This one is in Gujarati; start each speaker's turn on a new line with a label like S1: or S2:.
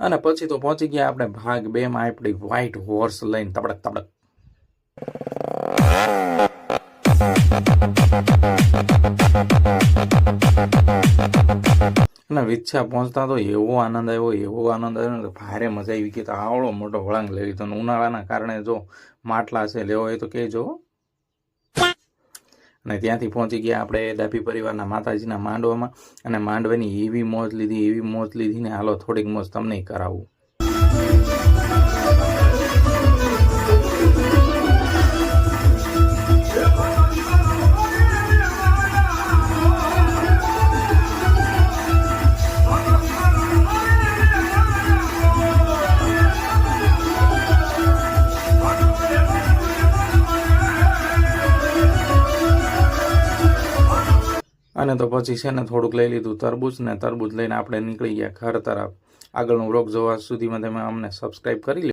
S1: અને પછી તો પહોંચી ગયા આપણે ભાગ 2 માં આપણી વ્હાઈટ હોર્સ લઈને તબડક તબડક. અને વિચ્છા પહોંચતા તો એવો આનંદ આવ્યો, ભારે મજા આવી ગઈ. તો આવડો મોટો વળાંક લઈ લીધો. ઉનાળાના કારણે જો માટલા છે લેવો હોય તો કહેજો. અને ત્યાંથી પહોંચી ગયા આપણે ડાભી પરિવારના માતાજીના માંડવામાં. અને માંડવાની એવી મોજ લીધી ને હાલો થોડીક મોજ તમને કરાવું. અને તો પછી છે ને થોડુંક લઈ લીધું તરબૂચ, ને તરબૂચ લઈને આપણે નીકળી ગયા ઘર તરફ. આગળનું વ્લોગ જોવા સુધીમાં તમે અમને સબસ્ક્રાઈબ કરી લો.